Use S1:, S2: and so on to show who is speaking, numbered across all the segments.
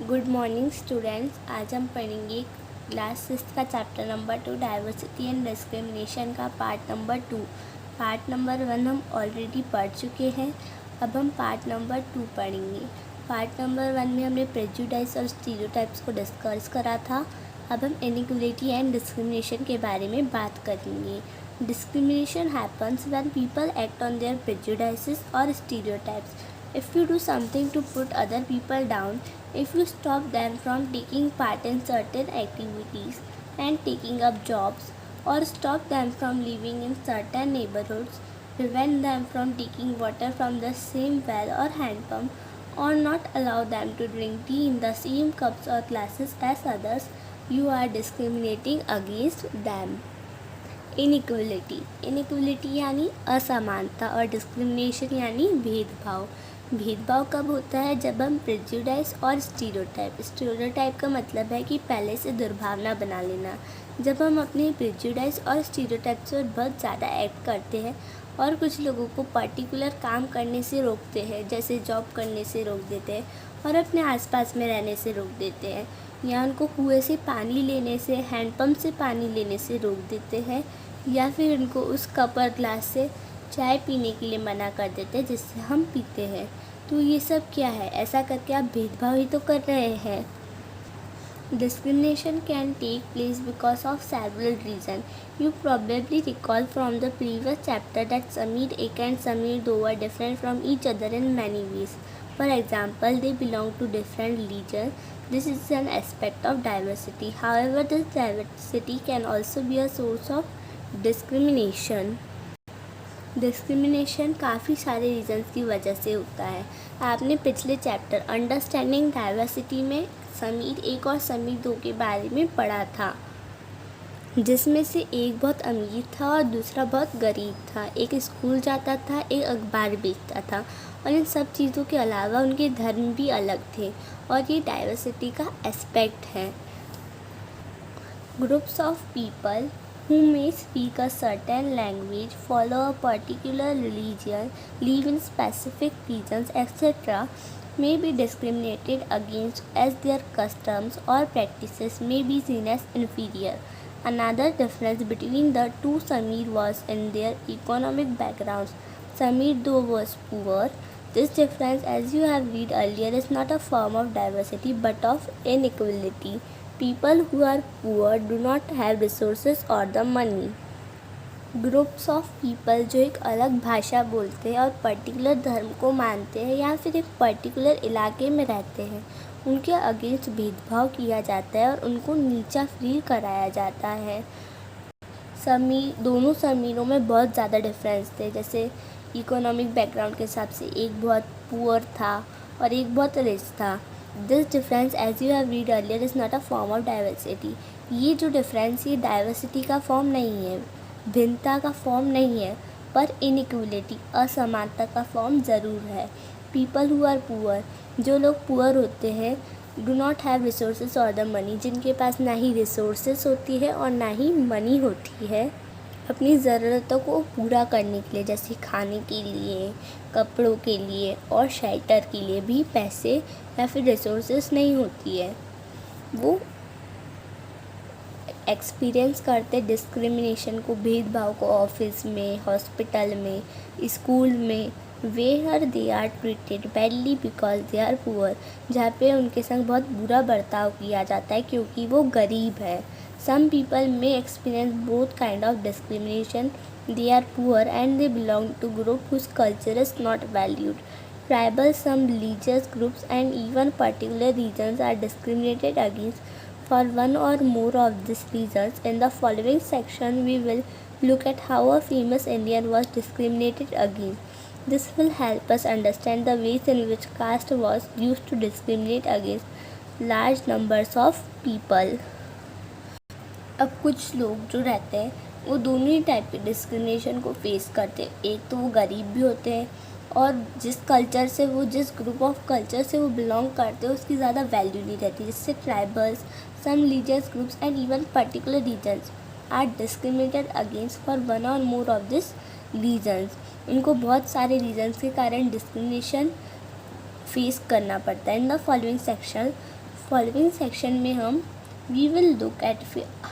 S1: Good morning students. आज हम पढ़ेंगे क्लास 6 का chapter number 2 diversity and discrimination का पार्ट नंबर 2। पार्ट नंबर 1 हम ऑलरेडी पढ़ चुके हैं। अब हम पार्ट नंबर 2 पढ़ेंगे। पार्ट नंबर 1 में हमने प्रेजुडाइज और स्टीरियोटाइप्स को डिस्कस करा था। अब हम इनइक्वलिटी एंड डिस्क्रिमिनेशन के बारे में बात करेंगे। Discrimination happens when people act on their prejudices और stereotypes. If you do something to put other people down, if you stop them from taking part in certain activities and taking up jobs, or stop them from living in certain neighborhoods, prevent them from taking water from the same well or hand pump, or not allow them to drink tea in the same cups or glasses as others, you are discriminating against them. Inequality यानी असमानता और discrimination यानी भेदभाव। भेदभाव कब होता है? जब हम प्रेजुडाइज और स्टीरियोटाइप का मतलब है कि पहले से दुर्भावना बना लेना। जब हम अपने प्रेजुडाइज और स्टीरियोटाइप्स पर बहुत ज़्यादा एक्ट करते हैं और कुछ लोगों को पर्टिकुलर काम करने से रोकते हैं, जैसे जॉब करने से रोक देते हैं और अपने आसपास में रहने से रोक देते हैं, या उनको कुएं से पानी लेने से, हैंडपम्प से पानी लेने से रोक देते हैं, या फिर उनको उस कप और ग्लास से चाय पीने के लिए मना कर देते हैं जिससे हम पीते हैं। तो ये सब क्या है? ऐसा करके आप भेदभाव ही तो कर रहे हैं। Discrimination can take place because of several reasons. You probably recall from the previous chapter that Samir Ek and Samir Do were different from each other in many ways. For example, they belong to different religions. This is an aspect of diversity. However, this diversity can also be a source of discrimination काफ़ी सारे reasons की वजह से होता है। आपने पिछले chapter understanding diversity में समीर एक और समीर दो के बारे में पढ़ा था, जिसमें से एक बहुत अमीर था और दूसरा बहुत गरीब था। एक स्कूल जाता था, एक अखबार बेचता था, और इन सब चीज़ों के अलावा उनके धर्म भी अलग थे, और ये डाइवर्सिटी का एस्पेक्ट है। Groups of people who may speak a certain language, follow a particular religion, live in specific regions, etc., may be discriminated against as their customs or practices may be seen as inferior. Another difference between the two Samir was in their economic backgrounds. Samir though was poor. This difference, as you have read earlier, is not a form of diversity but of inequality. People who are poor do not have resources or the money. Groups of people जो एक अलग भाषा बोलते हैं और particular धर्म को मानते हैं या फिर एक पर्टिकुलर इलाके में रहते हैं, उनके अगेंस्ट भेदभाव किया जाता है और उनको नीचा फील कराया जाता है। दोनों समीरों में बहुत ज़्यादा डिफरेंस थे। जैसे इकोनॉमिक बैकग्राउंड के हिसाब से एक बहुत पुअर था और एक बहुत रिच था। This difference, as you have read earlier, is not a form of diversity. ये जो डिफरेंस, ये डाइवर्सिटी का फॉर्म नहीं है, भिन्नता का फॉर्म नहीं है, पर इनइक्वलिटी, असमानता का फॉर्म ज़रूर है। पीपल हु आर पुअर, जो लोग पुअर होते हैं, डू नॉट हैव रिसोर्सेज और द मनी, जिनके पास ना ही रिसोर्सेज होती है और ना ही मनी होती है अपनी ज़रूरतों को पूरा करने के लिए, जैसे खाने के लिए, कपड़ों के लिए और शेल्टर के लिए भी पैसे या फिर रिसोर्सेज नहीं होती है। वो एक्सपीरियंस करते डिस्क्रिमिनेशन को, भेदभाव को, ऑफिस में, हॉस्पिटल में, स्कूल में, where they are treated badly because they are poor, जहाँ पे उनके संग बहुत बुरा बर्ताव किया जाता है क्योंकि वो गरीब है। Some people may experience both kind of discrimination. They are poor and they belong to group whose culture is not valued. Tribal, some religious groups and even particular regions are discriminated against for one or more of these reasons. In the following section, we will look at how a famous Indian was discriminated against. This will help us understand the ways in which caste was used to discriminate against large numbers of people. अब कुछ लोग जो रहते हैं वो दोनों ही type के discrimination को फेस करते हैं। एक तो वो गरीब भी होते हैं और जिस कल्चर से वो, जिस ग्रुप ऑफ कल्चर से वो बिलोंग करते हैं, उसकी ज़्यादा वैल्यू नहीं रहती। जिससे tribals, some religious groups and even particular regions are discriminated against for one और मोर ऑफ दिस रीजन्स। उनको बहुत सारे रीजन्स के कारण डिस्क्रिमिनेशन फेस करना पड़ता है। In the following section following section में हम we will look at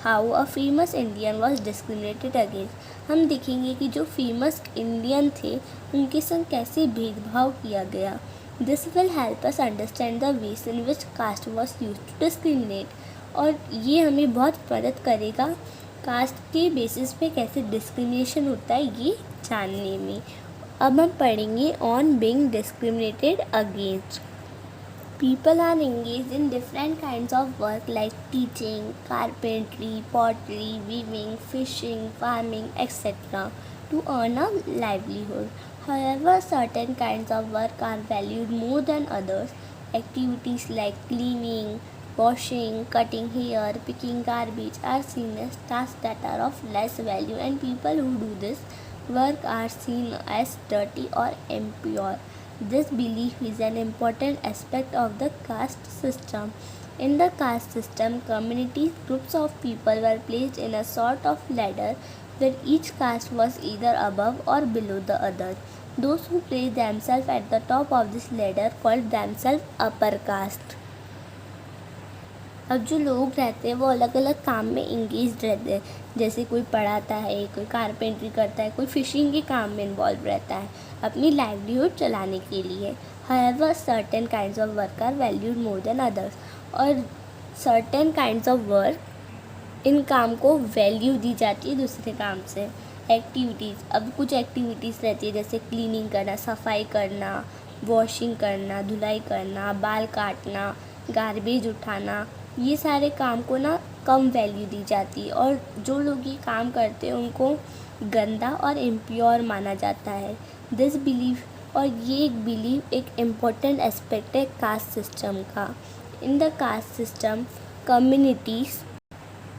S1: how a famous Indian was discriminated against. हम देखेंगे कि जो फेमस इंडियन थे उनके संग कैसे भेदभाव किया गया। This will help us understand the ways in which caste was used to discriminate, और ये हमें बहुत मदद करेगा कास्ट के बेसिस पे कैसे डिस्क्रिमिनेशन होता है ये जानने में। अब हम पढ़ेंगे on being discriminated against. People are engaged in different kinds of work like teaching, carpentry, pottery, weaving, fishing, farming, etc. to earn a livelihood. However, certain kinds of work are valued more than others. Activities like cleaning, washing, cutting hair, picking garbage are seen as tasks that are of less value, and people who do this work are seen as dirty or impure. This belief is an important aspect of the caste system. In the caste system, communities, groups of people were placed in a sort of ladder where each caste was either above or below the other. Those who placed themselves at the top of this ladder called themselves upper caste. अब जो लोग रहते हैं वो अलग अलग काम में इंगेज रहते हैं, जैसे कोई पढ़ाता है, कोई कारपेंट्री करता है, कोई फिशिंग के काम में इन्वॉल्व रहता है अपनी लाइवलीहुड चलाने के लिए। However certain kinds of work are valued more than others, और सर्टेन काइंड्स ऑफ वर्क इन काम को वैल्यू दी जाती है दूसरे काम से। एक्टिविटीज़, अब कुछ एक्टिविटीज़ रहती है जैसे क्लीनिंग करना, सफाई करना, वॉशिंग करना, धुलाई करना, बाल काटना, गार्बेज उठाना, ये सारे काम को ना कम वैल्यू दी जाती है, और जो लोग ये काम करते हैं उनको गंदा और इम्प्योर माना जाता है। दिस बिलीफ, और ये एक बिलीव एक इम्पोर्टेंट एस्पेक्ट है कास्ट सिस्टम का। In the caste system communities,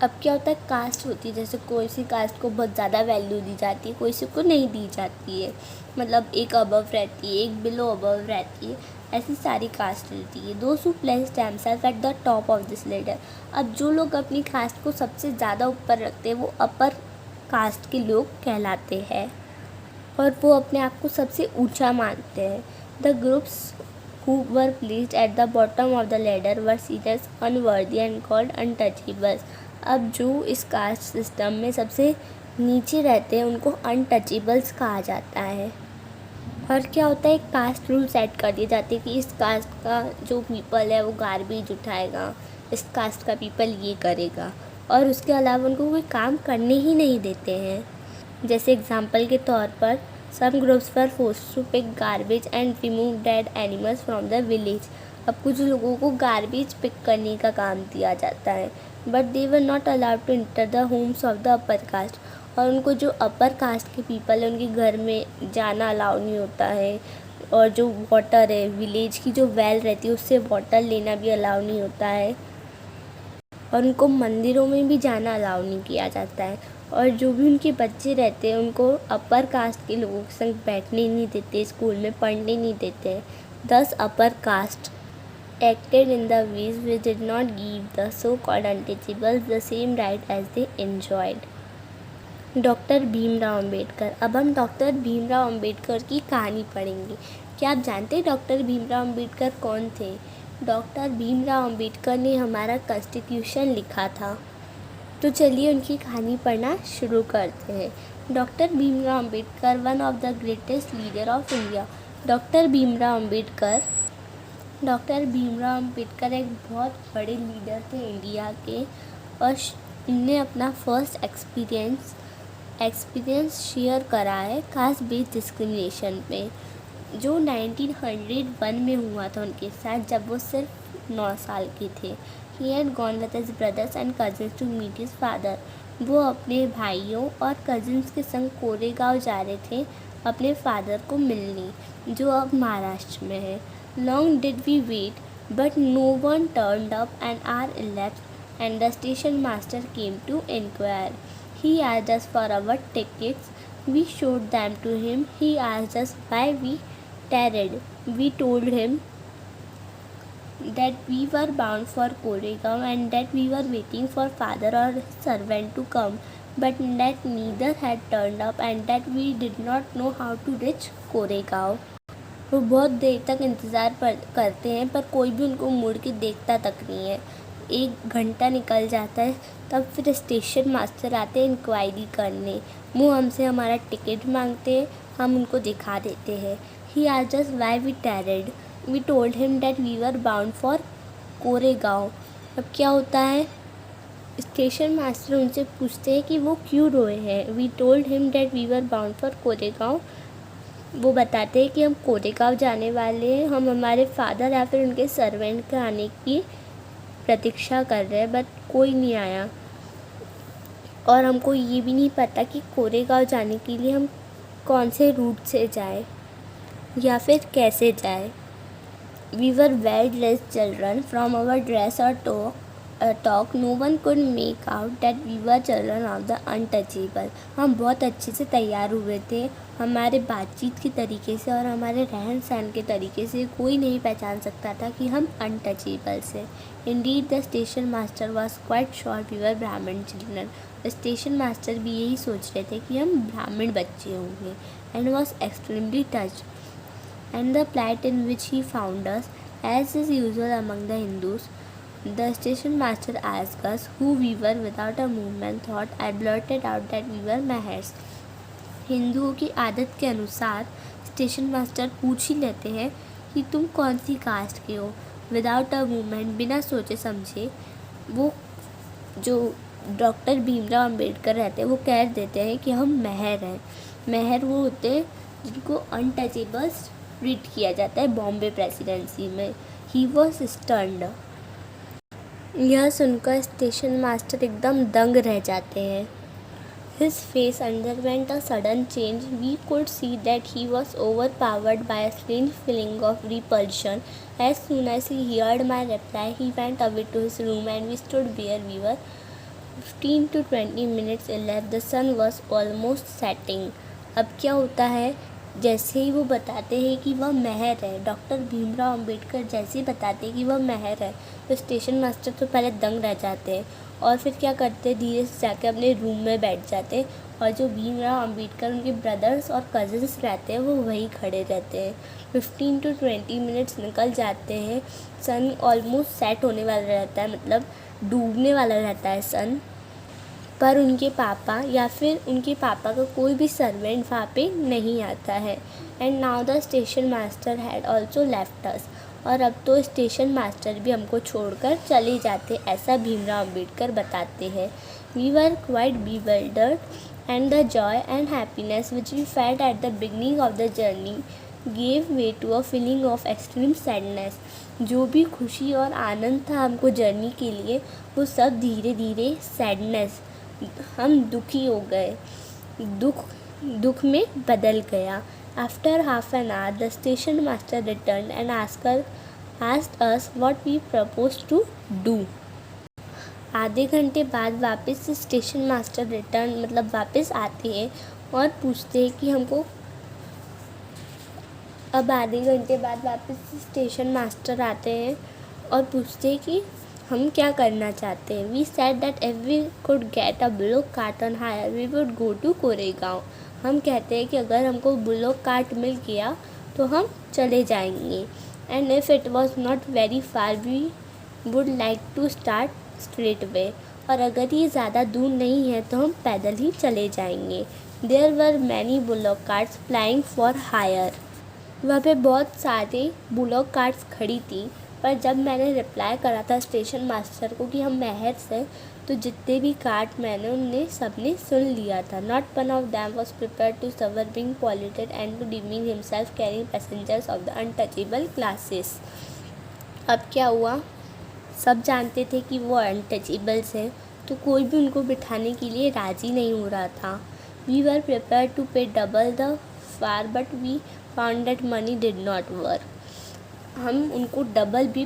S1: अब क्या होता है कास्ट होती है, जैसे कोई सी कास्ट को बहुत ज़्यादा वैल्यू दी जाती है, कोई सी को नहीं दी जाती है, मतलब एक अबव रहती है, एक बिलो अबव रहती है, ऐसी सारी कास्ट रहती है। Those who place themselves at the top of this ladder, अब जो लोग अपनी कास्ट को सबसे ज़्यादा ऊपर रखते हैं वो अपर कास्ट के लोग कहलाते हैं, और वो अपने आप को सबसे ऊंचा मानते हैं। The groups who were placed at the bottom of the ladder were seen as unworthy and called untouchables। अब जो इस कास्ट सिस्टम में सबसे नीचे रहते हैं उनको अनटचेबल्स कहा जाता है। और क्या होता है, कास्ट रूल सेट कर दिए जाते हैं कि इस कास्ट का जो पीपल है वो गार्बेज उठाएगा, इस कास्ट का पीपल ये करेगा, और उसके अलावा उनको कोई काम करने ही नहीं देते हैं। जैसे एग्जाम्पल के तौर पर some groups were forced to pick garbage and remove dead animals from the village। अब कुछ लोगों को गार्बेज पिक करने का काम दिया जाता है, but they were not allowed to enter the homes of the upper caste, और उनको जो अपर कास्ट के पीपल है उनके घर में जाना अलाउ नहीं होता है, और जो वाटर है विलेज की जो वेल रहती है उससे वाटर लेना भी अलाउ नहीं होता है, और उनको मंदिरों में भी जाना अलाउ नहीं किया जाता है, और जो भी उनके बच्चे रहते हैं उनको अपर कास्ट के लोगों के संग बैठने नहीं देते, स्कूल में पढ़ने नहीं देते। दस upper caste acted in the ways which did not give the so-called untouchables the same right as they enjoyed। Doctor Bhimrao Ambedkar, अब हम डॉक्टर भीमराव अम्बेडकर की कहानी पढ़ेंगे। क्या आप जानते हैं डॉक्टर भीमराव अम्बेडकर कौन थे? डॉक्टर भीमराव अम्बेडकर ने हमारा कॉन्स्टिट्यूशन लिखा था, तो चलिए उनकी कहानी पढ़ना शुरू करते हैं। Doctor Bhimrao Ambedkar, one of the greatest leader of India. Doctor Bhimrao Ambedkar एक बहुत बड़े लीडर थे इंडिया के, और इनने अपना फर्स्ट एक्सपीरियंस शेयर करा है कास्ट बेस्ड डिस्क्रिमिनेशन पे, जो 1901 में हुआ था उनके साथ, जब वो सिर्फ 9 साल के थे। He had gone with his brothers and cousins to meet his father। वो अपने भाइयों और कजिन्स के संग कोरेगांव जा रहे थे अपने फादर को मिलने, जो अब महाराष्ट्र में है। Long did we wait, but no one turned up, and hour elapsed, and the station master came to inquire। He asked us for our tickets. We showed them to him. He asked us why we tarried. We told him that we were bound for Koregaon and that we were waiting for father or his servant to come, but that neither had turned up and that we did not know how to reach Koregaon। वो बहुत देर तक इंतज़ार करते हैं पर कोई भी उनको मुड़ के देखता तक नहीं है। 1 घंटा निकल जाता है, तब फिर स्टेशन मास्टर आते हैं इंक्वायरी करने। वो हमसे हमारा टिकट मांगते हैं, हम उनको दिखा देते हैं। He asked us why we tarried. We told him that we were bound for Koregaon. अब क्या होता है, स्टेशन मास्टर उनसे पूछते हैं कि वो क्यों रोए हैं। We told him that we were bound for Koregaon. वो बताते हैं कि हम कोरेगांव जाने वाले हैं, हम हमारे फादर या फिर उनके सर्वेंट के आने की प्रतीक्षा कर रहे हैं, बट कोई नहीं आया और हमको ये भी नहीं पता कि कोरेगांव जाने के लिए हम कौन से रूट से जाएं या फिर कैसे जाएं। We were well-dressed children. From our dress or talk, no one could make out that we were children of the untouchable. हम बहुत अच्छे से तैयार हुए थे। हमारे बातचीत के तरीके से और हमारे रहन सहन के तरीके से कोई नहीं पहचान सकता था कि हम अनटचेबल से। Indeed, the station master was quite sure we were Brahmin children. Station master भी यही सोच रहे थे कि हम ब्राह्मण बच्चे होंगे, and was extremely touched. And the plight in which he found us, as is usual among the Hindus. The station master asked us who we were. Without a movement thought, I blurted out that we were Mahers. हिंदुओं की आदत के अनुसार station master पूछ ही लेते हैं कि तुम कौन सी कास्ट के हो। विदाउट अ मूवमेंट, बिना सोचे समझे, वो जो डॉक्टर भीमराव अंबेडकर रहते हैं वो कह देते हैं कि हम महर हैं। महर वो होते हैं जिनको अनटचेबल्स ट्रीट किया जाता है बॉम्बे प्रेसिडेंसी में। He was stunned. यह सुनकर स्टेशन मास्टर एकदम दंग रह जाते हैं। His face underwent a sudden change. We could see that he was overpowered by a strange feeling of repulsion. As soon as he heard my reply, he went away to his room and we stood where we were. 15 to 20 minutes elapsed. The sun was almost setting. अब क्या होता है, जैसे ही वो बताते हैं कि वह महर है, डॉक्टर भीमराव अंबेडकर जैसे ही बताते हैं कि वह महर है, तो स्टेशन मास्टर तो पहले दंग रह जाते हैं और फिर क्या करते हैं, धीरे से जाके अपने रूम में बैठ जाते हैं और जो भीमराव अंबेडकर उनके ब्रदर्स और कज़न्स रहते हैं वो वहीं खड़े रहते हैं। 15 to 20 मिनट्स निकल जाते हैं। सन ऑलमोस्ट सेट होने वाला रहता है, मतलब डूबने वाला रहता है सन, पर उनके पापा या फिर उनके पापा का कोई भी सर्वेंट वहाँ पे नहीं आता है। And now the station master had also left अस। और अब तो स्टेशन मास्टर भी हमको छोड़कर चले जाते, ऐसा भीमराव अंबेडकर बताते हैं। We were quite bewildered and the joy and happiness which we felt at the beginning of the journey gave way to a feeling of extreme sadness. जो भी खुशी और आनंद था हमको जर्नी के लिए, वो सब धीरे धीरे सैडनेस, हम दुखी हो गए, दुख में बदल गया। After half an hour the station master return and asked us what we propose to do. आधे घंटे बाद वापस स्टेशन मास्टर रिटर्न मतलब वापस आते हैं और पूछते हैं कि हमको, अब आधे घंटे बाद वापस स्टेशन मास्टर आते हैं और पूछते हैं कि हम क्या करना चाहते हैं। We said that if we could get a bullock cart on hire we would go to Koregaon. हम कहते हैं कि अगर हमको बुलोक कार्ट मिल गया तो हम चले जाएंगे। And if it was not very far we would like to start straight way. और अगर ये ज़्यादा दूर नहीं है तो हम पैदल ही चले जाएंगे। There were many bullock carts plying for hire. वहाँ पे बहुत सारे बुलोक कार्ट्स खड़ी थी, पर जब मैंने रिप्लाई करा था स्टेशन मास्टर को कि हम महर से, तो जितने भी कार्ट मैंने उनने सबने सुन लिया था। Not one of them was prepare to suffer being polluted and to demean himself carrying passengers of the untouchable classes. अब क्या हुआ, सब जानते थे कि वो अनटचेबल्स हैं, तो कोई भी उनको बिठाने के लिए राज़ी नहीं हो रहा था। We were prepare to pay double the fare but we found that money did not work. हम उनको डबल भी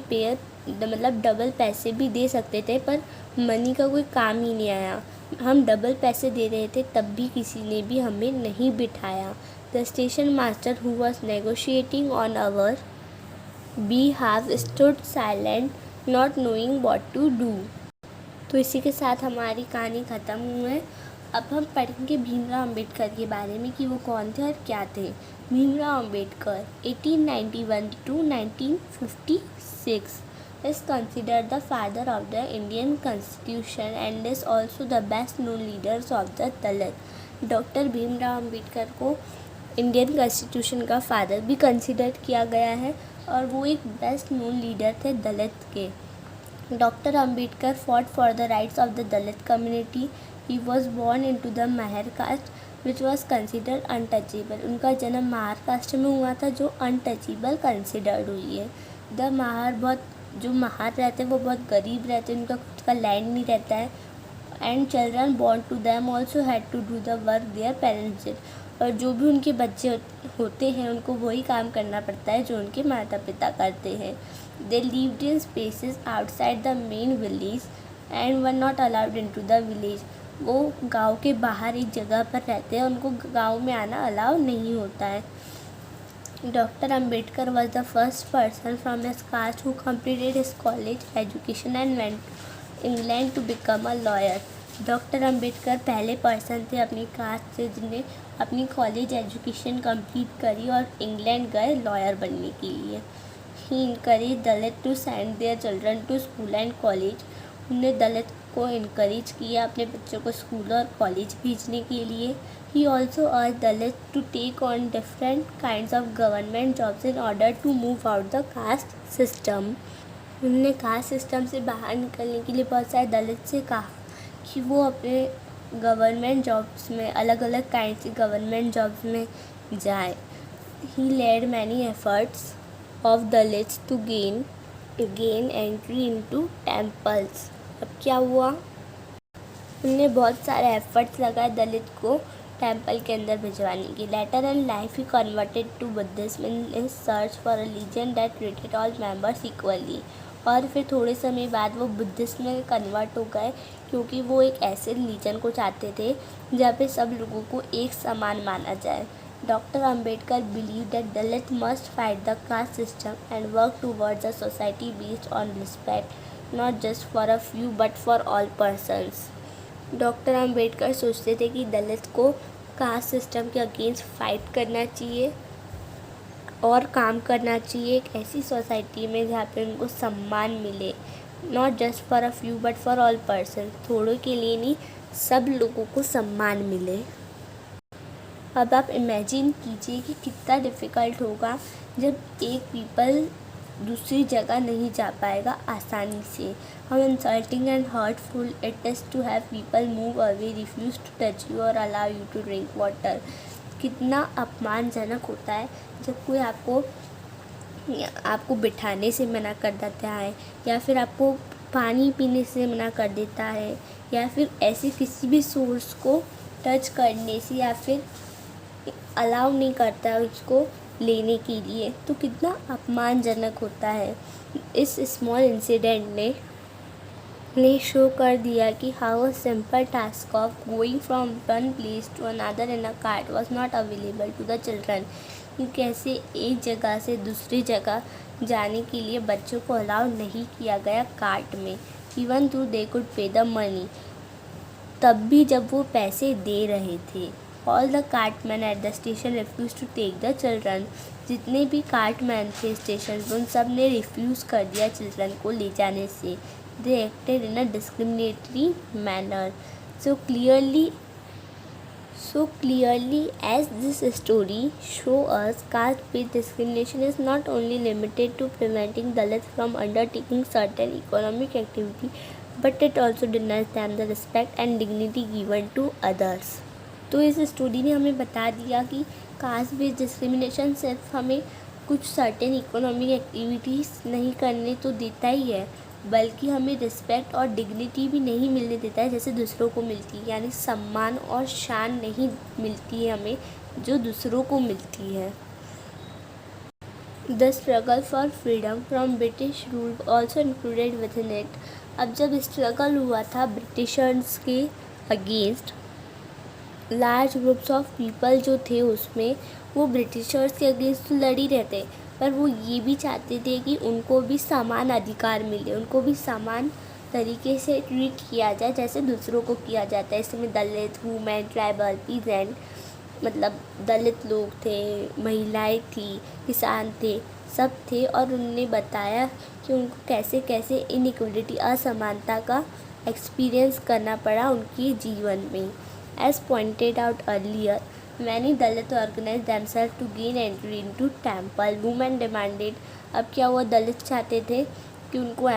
S1: मतलब डबल पैसे भी दे सकते थे, पर मनी का कोई काम ही नहीं आया। हम डबल पैसे दे रहे थे तब भी किसी ने भी हमें नहीं बिठाया। The station master who was negotiating on our behalf stood silent, not knowing what to do. तो इसी के साथ हमारी कहानी ख़त्म हुई है। अब हम पढ़ेंगे भीमराव अंबेडकर के बारे में कि वो कौन थे और क्या थे। Bhimrao Ambedkar, 1891 to 1956, is considered the father of the Indian Constitution and is also the best known leaders of the Dalit. Doctor Bhimrao Ambedkar को इंडियन कॉन्स्टिट्यूशन का फादर भी कंसिडर किया गया है और वो एक बेस्ट नोन लीडर थे दलित के. Doctor Ambedkar fought for the rights of the Dalit community. He was born into the Mahar caste which was considered untouchable. उनका जन्म महार कास्ट में हुआ था जो अनटचेबल कंसिडर्ड हुई है. द महार जो महार रहते हैं वो बहुत गरीब रहते हैं, उनका खुद का लैंड नहीं रहता है. And children born to them also had to do the work their parents did. और जो भी उनके बच्चे होते हैं उनको वही काम करना पड़ता है जो उनके माता पिता करते हैं. They lived in spaces outside the main village and were not allowed into the village. वो गांव के बाहर एक जगह पर रहते हैं, उनको गांव में आना अलाउ नहीं होता है. Doctor Ambedkar was the first person from his caste who completed his college education and went to England to become a lawyer. Doctor Ambedkar पहले पर्सन थे अपनी कास्ट से जिन्हें अपनी कॉलेज एजुकेशन कंप्लीट करी और इंग्लैंड गए लॉयर बनने के लिए. He encourage Dalit to send their children to school and college. उन्होंने दलित को इनकरेज किया अपने बच्चों को स्कूल और कॉलेज भेजने के लिए. He also urge Dalit to take on different kinds of government jobs in order to move out the caste system. उन्होंने कास्ट सिस्टम से बाहर निकलने के लिए बहुत सारे दलित से कहा कि वो अपने गवर्नमेंट जॉब्स में अलग अलग काइंड की गवर्नमेंट जॉब्स में जाए. He led many efforts of Dalits to gain entry into temples. अब क्या हुआ, उन्होंने बहुत सारे एफर्ट्स लगाए दलित को टेम्पल के अंदर भिजवाने की. Later in life he converted to Buddhism in his search for a religion that treated all members equally. और फिर थोड़े समय बाद वो बुद्धिज्म में कन्वर्ट हो गए क्योंकि वो एक ऐसे रिलीजन को चाहते थे जहाँ पे सब लोगों को एक समान माना जाए. Doctor Ambedkar believe that Dalit must fight the caste system and work towards a society based on respect not just for a few but for all persons. Doctor Ambedkar सोचते थे कि दलित को कास्ट सिस्टम के अगेंस्ट फाइट करना चाहिए और काम करना चाहिए एक ऐसी सोसाइटी में जहाँ पे उनको सम्मान मिले. Not just for a few but for all person. थोड़ों के लिए नहीं, सब लोगों को सम्मान मिले. अब आप इमेजिन कीजिए कि कितना डिफ़िकल्ट होगा जब एक पीपल दूसरी जगह नहीं जा पाएगा आसानी से. How insulting and hurtful it is to have people move away, refuse to touch you और allow you to drink water. कितना अपमानजनक होता है जब कोई आपको बिठाने से मना कर देता है या फिर आपको पानी पीने से मना कर देता है या फिर ऐसे किसी भी सोर्स को टच करने से या फिर अलाउ नहीं करता है उसको लेने के लिए. तो कितना अपमानजनक होता है. इस स्मॉल इंसिडेंट ने शो कर दिया कि how a simple task of going from one place to another in a cart was not available to the children. कि कैसे एक जगह से दूसरी जगह जाने के लिए बच्चों को अलाउ नहीं किया गया कार्ट में. Even though they could pay the money. तब भी जब वो पैसे दे रहे थे. All the cartmen at the station refuse to take the children. जितने भी कार्टमैन थे स्टेशन पर उन सब ने रिफ्यूज़ कर दिया चिल्ड्रन को ले जाने से. दे acted in a discriminatory manner. So clearly as this story show us, caste-based discrimination is not only limited to preventing Dalits from undertaking certain economic activity, but it also denies them the respect and dignity given to others. तो इस story ने हमें बता दिया कि caste based discrimination सिर्फ हमें कुछ सर्टेन इकोनॉमिक एक्टिविटीज़ नहीं करने तो देता ही है, बल्कि हमें रिस्पेक्ट और डिग्निटी भी नहीं मिलने देता है जैसे दूसरों को मिलती है. यानी सम्मान और शान नहीं मिलती है हमें जो दूसरों को मिलती है. The struggle for freedom from British rule also included with in it. अब जब स्ट्रगल हुआ था ब्रिटिशर्स के against, large groups of people जो थे उसमें वो ब्रिटिशर्स के अगेंस्ट तो लड़ ही रहते, पर वो ये भी चाहते थे कि उनको भी समान अधिकार मिले, उनको भी समान तरीके से ट्रीट किया जाए जैसे दूसरों को किया जाता है. इसमें दलित, वुमेन, ट्राइबल, पीजेंट मतलब दलित लोग थे, महिलाएं थी, किसान थे, सब थे, और उन्होंने बताया कि उनको कैसे कैसे इनइक्वलिटी, असमानता का एक्सपीरियंस करना पड़ा उनके जीवन में। As pointed out earlier, many Dalit organise themselves to gain entry into temple. Women demanded, अब क्या हुआ, दलित चाहते थे कि उनको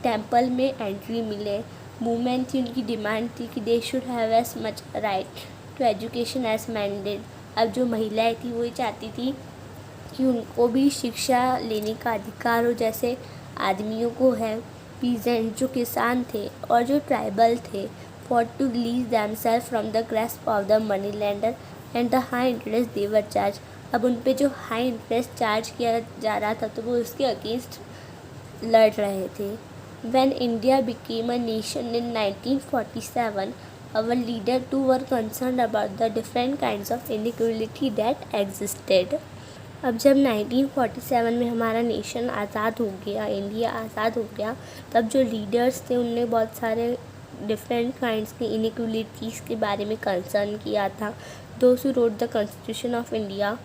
S1: टेम्पल में एंट्री मिले। वुमेन थी, उनकी डिमांड थी कि they should have as much right to education as men did. अब जो महिलाएं थी वही चाहती थी कि उनको भी शिक्षा लेने का अधिकार हो जैसे आदमियों को है। पीजेंट, जो किसान थे और जो ट्राइबल थे, for to release themselves from the grasp of the money lender and the high interest they were charge. अब उन पे जो हाई इंटरेस्ट चार्ज किया जा रहा था तो वो उसके अगेंस्ट लड़ रहे थे। When India became a nation in 1947, our leader too were concerned about the different kinds of inequality that existed. अब जब 1947 में हमारा नेशन आज़ाद हो गया, इंडिया आज़ाद हो गया, तब जो लीडर्स थे उनने बहुत सारे डिफरेंट काइंड्स की इनइक्वलिटीज़ के बारे में कंसर्न किया था। Those who wrote the constitution of India,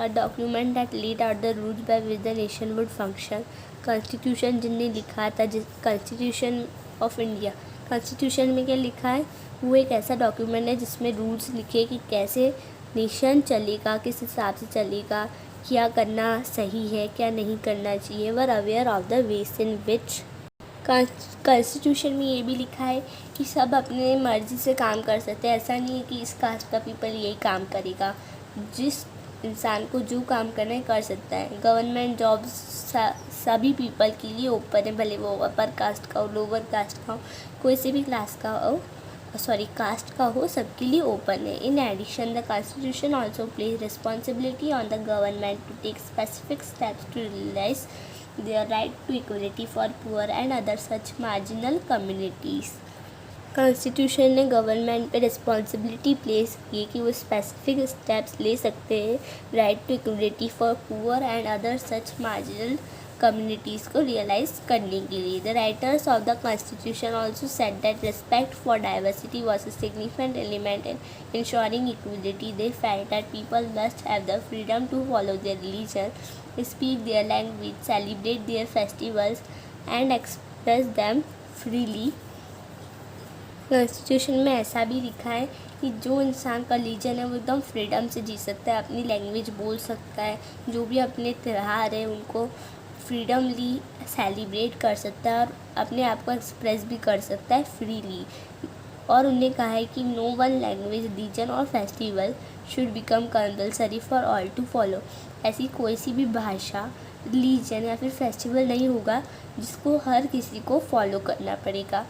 S1: a document that laid out the rules by which the nation would function. Constitution जिनने लिखा था, जिस कॉन्स्टिट्यूशन ऑफ इंडिया, कॉन्स्टिट्यूशन में क्या लिखा है, वो एक ऐसा डॉक्यूमेंट है जिसमें रूल्स लिखे कि कैसे नेशन चलेगा, किस हिसाब से चलेगा, क्या करना सही है, क्या नहीं करना चाहिए। Were aware of the ways in which. Constitution में ये भी लिखा है कि सब अपने मर्जी से काम कर सकते हैं। ऐसा नहीं है कि इस कास्ट का पीपल यही काम करेगा, जिस इंसान को जो काम करना है कर सकता है। गवर्नमेंट जॉब्स सभी पीपल के लिए ओपन है, भले वो अपर कास्ट का हो, लोअर कास्ट का हो, कोई से भी क्लास का हो, कास्ट का हो, सबके लिए ओपन है। In addition the constitution also place responsibility on the government to take specific steps to realise their right to equality for poor and other such marginal communities. Constitution ने government पे responsibility place की कि वो specific steps ले सकते हैं right to equality for poor and other such marginal communities को realise करने के लिए। The writers of the constitution also said that respect for diversity was a significant element in ensuring equality. They felt that people must have the freedom to follow their religion, speak their language, celebrate their festivals and express them freely. Constitution में ऐसा भी लिखा है कि जो इंसान का religion है वो एकदम फ्रीडम से जी सकता है, अपनी लैंग्वेज बोल सकता है, जो भी अपने त्यौहार है उनको फ्रीडमली सेलिब्रेट कर सकता है और अपने आप को एक्सप्रेस भी कर सकता है फ्रीली। और उन्हें कहा है कि नो वन लैंग्वेज, रिलीजन और festival should become compulsory for all to follow. ऐसी कोई सी भी भाषा, रिलीजन या फिर फेस्टिवल नहीं होगा जिसको हर किसी को फॉलो करना पड़ेगा।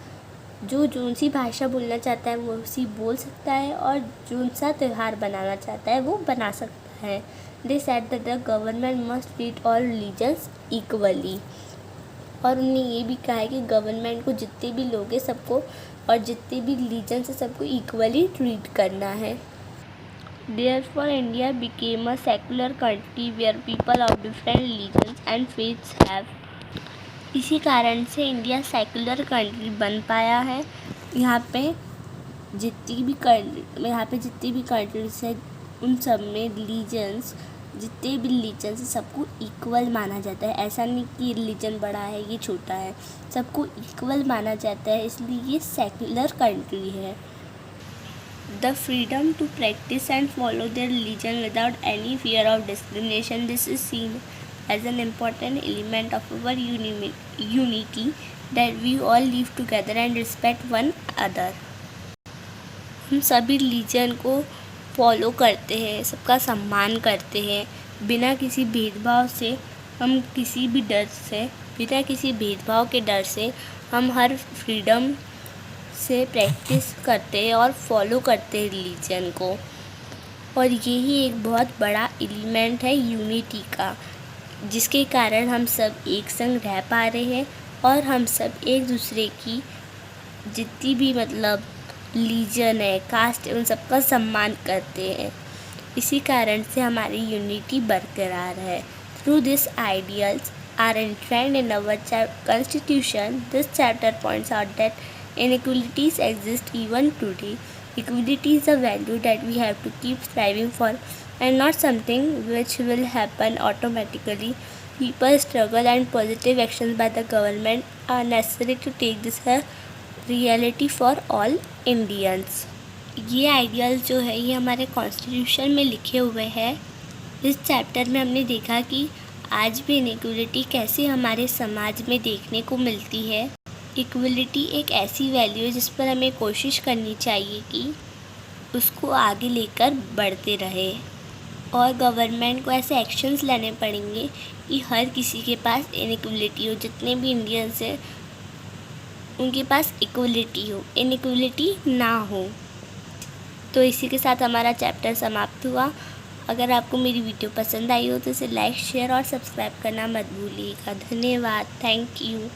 S1: जो सी भाषा बोलना चाहता है वो उसी बोल सकता है और जो सा त्यौहार बनाना चाहता है वो बना सकता है। They said that the government must treat all religions equally. और उन्होंने ये भी कहा है कि गवर्नमेंट को जितने भी लोग हैं सबको और जितने भी रिलीजन से सबको इक्वली ट्रीट करना है। Therefore, India became a secular country where people of different religions and faiths have। इसी कारण से इंडिया सेकुलर कंट्री बन पाया है। यहाँ पे जितनी भी कंट्रीज है उन सब में जितने भी रिलीजन्स सबको इक्वल माना जाता है। ऐसा नहीं कि रिलीजन बड़ा है ये छोटा है, सबको इक्वल माना जाता है, इसलिए ये सेकुलर कंट्री है। The freedom to practice and follow their religion without any fear of discrimination, this is seen as an important element of our unity, that we all live together and respect one another। हम सभी religion को follow करते हैं, सबका सम्मान करते हैं, बिना किसी भेदभाव के डर से हम हर फ्रीडम से प्रैक्टिस करते हैं और फॉलो करते हैं रिलीजन को। और यही एक बहुत बड़ा एलिमेंट है यूनिटी का, जिसके कारण हम सब एक संग रह पा रहे हैं और हम सब एक दूसरे की जितनी भी रिलीजन है, कास्ट है, उन सबका सम्मान करते हैं। इसी कारण से हमारी यूनिटी बरकरार है। Through this ideals are enshrined in our constitution, this chapter points out that inequalities exist even today, Equality is a value that we have to keep striving for and not something which will happen automatically. People struggle and positive actions by the government are necessary to take this a reality for all Indians. ये ideas जो है ये हमारे constitution में लिखे हुए हैं। इस चैप्टर में हमने देखा कि आज भी इनइक्वलिटी कैसे हमारे समाज में देखने को मिलती है। इक्वलिटी एक ऐसी वैल्यू है जिस पर हमें कोशिश करनी चाहिए कि उसको आगे लेकर बढ़ते रहे और गवर्नमेंट को ऐसे एक्शंस लेने पड़ेंगे कि हर किसी के पास इनइक्वलिटी हो, जितने भी इंडियंस हैं उनके पास इक्वलिटी हो, इनइक्वलिटी ना हो। तो इसी के साथ हमारा चैप्टर समाप्त हुआ। अगर आपको मेरी वीडियो पसंद आई हो तो इसे लाइक, शेयर और सब्सक्राइब करना मत भूलिएगा। धन्यवाद। Thank you.